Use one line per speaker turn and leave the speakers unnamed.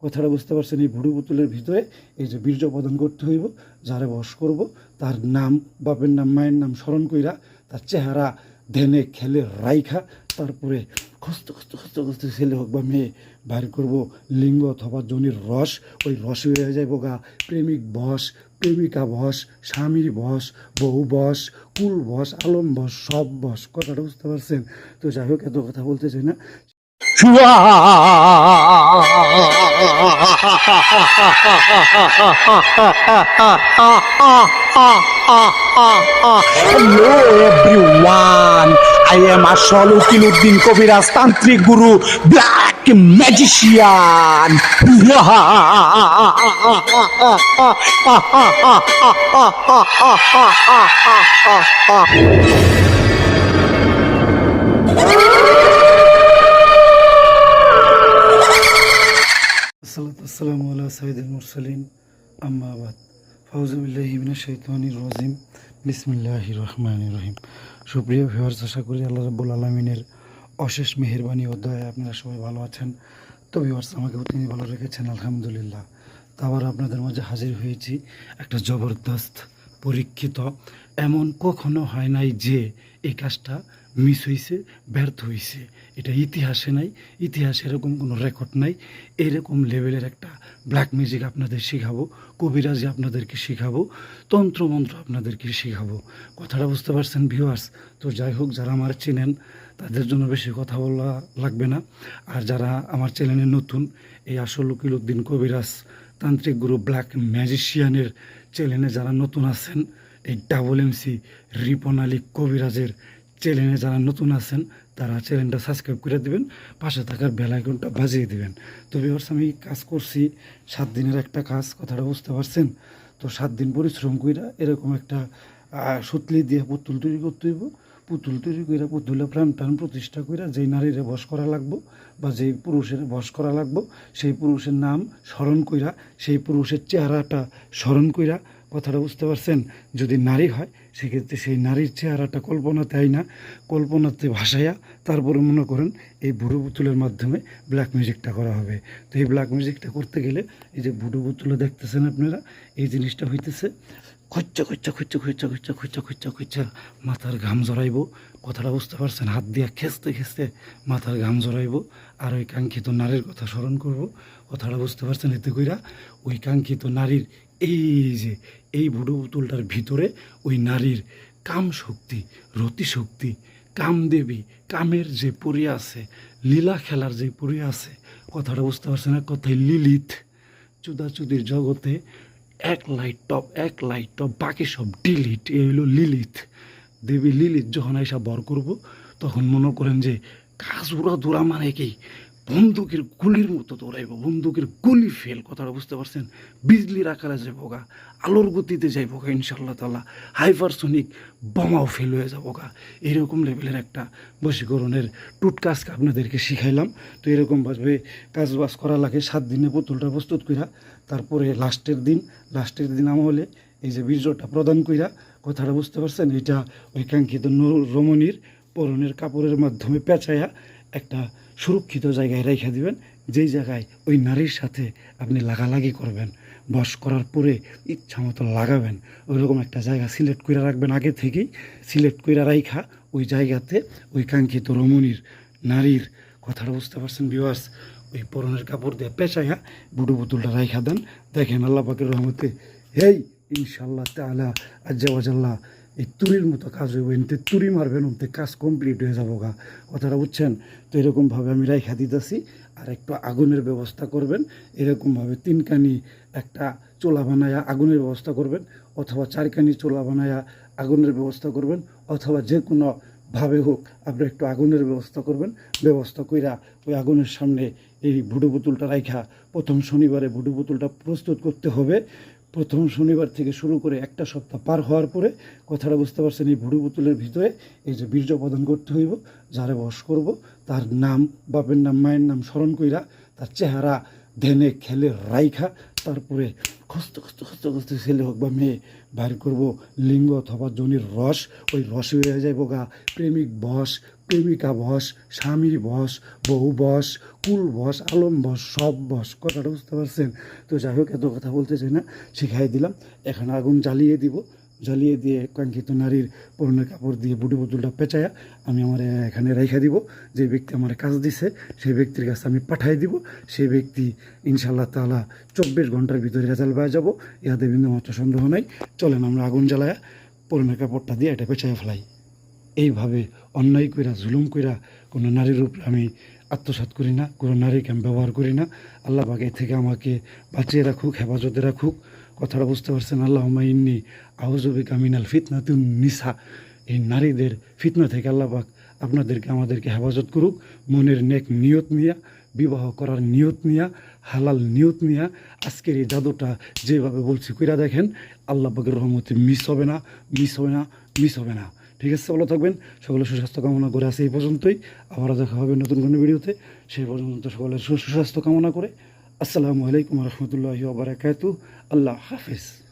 কথাটা বুঝতে পারছেন? এই ভুড়ু পুতুলের ভিতরে এই যে বীর্য প্রদান করতে হইব, যারে বশ করব তার নাম, বাপের নাম, মায়ের নাম স্মরণ কইরা, তার চেহারা ধ্যানে খেলে রাইখা, তারপরে খস্ত খস্ত খস্ত খস্ত ছেলে হোক বা মেয়ে বাইর করব লিঙ্গ অথবা যোনির রস। ওই রস হয়ে যাইব গা প্রেমিক বশ, প্রেমিকা বশ, স্বামীর বশ, বউ বশ, কুল বশ, আলম বশ, সব বশ। কথাটা বুঝতে পারছেন? তো যাই হোক, এত কথা বলতে চাই না।
Hello everyone, I am Ashol Ukiluddin Kobiraz Tantric Guru, Black Magician.
আসসালামু আলা সাইয়্যিদিল মুরসালিন, আম্মা বাদ। ফাউযু বিল্লাহি মিনাশ শাইতানির রাজিম, বিসমিল্লাহির রহমানির রহিম। সুপ্রিয় ভিউয়ার্স, আশা করি আল্লাহ রাব্বুল আলামিনের অশেষ মেহেরবানি ও দয়ায় আপনারা সবাই ভালো আছেন। তো ভিউয়ার্স, আমাকেও তিনি ভালো রেখেছেন, আলহামদুলিল্লাহ। তো আবার আপনাদের মাঝে হাজির হয়েছি একটা জবরদস্ত পরীক্ষিত, এমন কখনো হয় নাই যে এই কাজটা মিস হয়েছে, ব্যর্থ হয়েছে। এটা ইতিহাসে নাই, ইতিহাসে এরকম কোনো রেকর্ড নাই। এরকম লেভেলের একটা ব্ল্যাক মিউজিক আপনাদের শেখাবো, কবিরাজি আপনাদেরকে শেখাবো, তন্ত্রমন্ত্র আপনাদেরকে শেখাবো। কথাটা বুঝতে পারছেন ভিউয়ার্স? তো যাই হোক, যারা আমার চেনেন তাদের জন্য বেশি কথা বলা লাগবে না। আর যারা আমার চ্যানেলে নতুন, এই আসল উকিলউদ্দিন কবিরাজ তান্ত্রিক গুরু ব্ল্যাক ম্যাজিশিয়ানের চ্যানেলে যারা নতুন আছেন, এই ডাবল এমসি রিপন আলী কবিরাজের চ্যানেলে যারা নতুন আছেন, তারা চ্যানেলটা সাবস্ক্রাইব করে দেবেন, পাশে থাকার বেল আইকনটা বাজিয়ে দেবেন। তো ভিউয়ার্স, আমি কাজ করছি 7 দিনের একটা কাজ, কথাটা বুঝতে পারছেন? তো 7 দিন পরিশ্রম কইরা এরকম একটা সুতলি দিয়ে পুতুল তৈরি করতে হইব। পুতুল তৈরি কইরা পুতুলে প্রাণ টান প্রতিষ্ঠা কইরা যেই নারীরে বশ করা লাগবো বা যেই পুরুষের বশ করা লাগবো, সেই পুরুষের নাম স্মরণ কইরা, সেই পুরুষের চেহারাটা স্মরণ কইরা, কথাটা বুঝতে পারছেন? যদি নারী হয় সেক্ষেত্রে সেই নারীর চেহারাটা কল্পনাতে আই না, কল্পনাতে ভাসাইয়া তারপরে মনে করেন এই ভুডু পুতুলের মাধ্যমে ব্ল্যাক মিউজিকটা করা হবে। তো এই ব্ল্যাক মিউজিকটা করতে গেলে এই যে ভুডু পুতুলে দেখতেছেন আপনারা, এই জিনিসটা হইতেছে খচ্চা খচ্চা খচ্চা খচ্চা খচ্চা খচ্চা খচ্চা খচ্চা মাথার ঘাম জড়াইব। কথাটা বুঝতে পারছেন? হাত দিয়া খেঁচতে খেঁচতে মাথার ঘাম জড়াইব, আর ওই কাঙ্ক্ষিত নারীর কথা স্মরণ করব। কথাটা বুঝতে পারছেন? এতে কইরা ওই কাঙ্ক্ষিত নারীর এই যে এই ভুডু পুতুলটার ভিতরে ওই নারীর কাম শক্তি, রতি শক্তি, কামদেবী, কামের যে পরি আছে, লীলা খেলার যে পরি আছে, কথাটা বুঝতে পারছেন? এক কথায় লিলিত, চুদাচুদির জগতে এক লাইট টপ, বাকি সব ডিলিট। এই হইল লিলিত দেবী। লিলিত যখন আইসা বর করব, তখন মনে করেন যে কাজ উড়া মানে কি বন্দুকের গুলির মতো দৌড়াইব, বন্দুকের গুলি ফেল। কথাটা বুঝতে পারছেন? বিজলির আকারে যাবো গা, আলোর গতিতে যাইব গা, ইনশাল্লাহ তাআলা হাইপারসোনিক বোমাও ফেল হয়ে যাবো গা। এইরকম লেভেলের একটা বশীকরণের টুটকাজ আপনাদেরকে শিখাইলাম। তো এরকমভাবে কাজবাজ করা লাগে। 7 দিনে পুতুলটা প্রস্তুত কইরা তারপরে লাস্টের দিন আমলে এই যে বীর্যটা প্রদান কইরা, কথাটা বুঝতে পারছেন? এটা ওই কাঙ্ক্ষিত রমণীর পরনের কাপড়ের মাধ্যমে পেঁচাইয়া একটা সুরক্ষিত জায়গায় রেখে দিবেন, যেই জায়গায় ওই নারীর সাথে আপনি লাগালাগি করবেন। বশ করার পরে ইচ্ছা মতো লাগাবেন, ওইরকম একটা জায়গা সিলেক্ট করে রাখবেন। আগে থেকেই সিলেক্ট করে রাইখা ওই জায়গাতে ওই কাঙ্ক্ষিত রমণীর নারীর, কথাটা বুঝতে পারছেন ভিউয়ার্স, ওই পরনের কাপড় দিয়ে পেঁচাইয়া বুডু পুতুলটা রাইখা দেন। দেখেন আল্লাহ পাকের রহমতে হেই ইনশাল্লাহ তাআলা আজ্জা ওয়াজাল্লাহ এই তুরির মতো কাজ হইব। এনতে তুরি মারবেন, ওতে কাজ কমপ্লিট হয়ে যাবো গা। কথাটা বুঝছেন? তো এরকমভাবে আমি রাইখা দিতেছি। আর একটু আগুনের ব্যবস্থা করবেন, এরকমভাবে 3 কানি একটা চোলা বানায়া আগুনের ব্যবস্থা করবেন, অথবা 4 কানি চোলা বানায়া আগুনের ব্যবস্থা করবেন, অথবা যে কোনো ভাবে হোক আপনি একটু আগুনের ব্যবস্থা করবেন। ব্যবস্থা কইরা ওই আগুনের সামনে এই ভুডু পুতুলটা রাইখা প্রথম শনিবারে ভুডু পুতুলটা প্রস্তুত করতে হবে। প্রথম শনিবার থেকে শুরু করে একটা সপ্তাহ পার হওয়ার পরে, কথাটা বুঝতে পারছেন, এই ভুডু পুতুলের ভিতরে এই যে বীর্য প্রদান করতে হইব, যারে বশ করব তার নাম, বাপের নাম, মায়ের নাম স্মরণ কইরা, তার চেহারা ধ্যানে খেলে রাইখা তারপরে খস্ত খস্ত খস্ত খস্ত ছেলে হোক বা মেয়ে বাইর করব লিঙ্গ অথবা যোনির রস, ওই রস হয়ে যাইব গা প্রেমিক বশ, প্রেমিকা বশ, স্বামীর বশ, বউ বশ, কুল বশ, আলম বশ, সব বশ। কথাটা বুঝতে পারছেন? তো যাই হোক, এত কথা বলতে চাই না, শিখাই দিলাম। এখন আগুন জ্বালিয়ে দিব, জ্বালিয়ে দিয়ে কাঙ্ক্ষিত নারীর পরনের কাপড় দিয়ে বুটি বোতলটা পেঁচায়া আমি আমার এখানে রেখে দিব। যে ব্যক্তি আমার কাজ দিছে সেই ব্যক্তির কাছে আমি পাঠাই দিব। সেই ব্যক্তি ইনশাআল্লাহ তাআলা 24 ঘন্টার ভিতরে রেজাল্ট পাওয়া যাব, ইহাতে বিন্দুমাত্র সন্দেহ নাই। চলেন আমরা আগুন জ্বালায়া পরনের কাপড়টা দিয়ে এটা পেঁচাইয়া ফেলাই। এইভাবে অন্যায় কইরা জুলুম কইরা কোনো নারীর উপরে আমি আত্মসাৎ করি না, কোনো নারীকে আমি ব্যবহার করি না। আল্লাহ পাক এ থেকে আমাকে বাঁচিয়ে রাখুক, হেফাজতে রাখুক। কথাটা বুঝতে পারছেন? আল্লাহুম্মা ইন্নী আউযু বিকা মিনাল ফিতনাতিন নিসা। এই নারীদের ফিতনা থেকে আল্লাহ পাক আপনাদেরকে আমাদেরকে হেফাজত করুক। মনের নেক নিয়ত নিয়া, বিবাহ করার নিয়ত নিয়া, হালাল নিয়ত নিয়া আজকের এই জাদুটা যেভাবে বলছি কইরা দেখেন, আল্লাহ পাকের রহমতে মিস হবে না, মিস হবে না, মিস হবে না। ঠিক আছে, ভালো থাকবেন। সকলের সুস্বাস্থ্য কামনা করে আছে এই পর্যন্তই। আবারও দেখা হবে নতুন কোনো ভিডিওতে। সেই পর্যন্ত সকলের সুস্বাস্থ্য কামনা করে আসসালামু আলাইকুম রহমতুল্লাহি ওয়া বারাকাতুহু। আল্লাহ হাফেজ।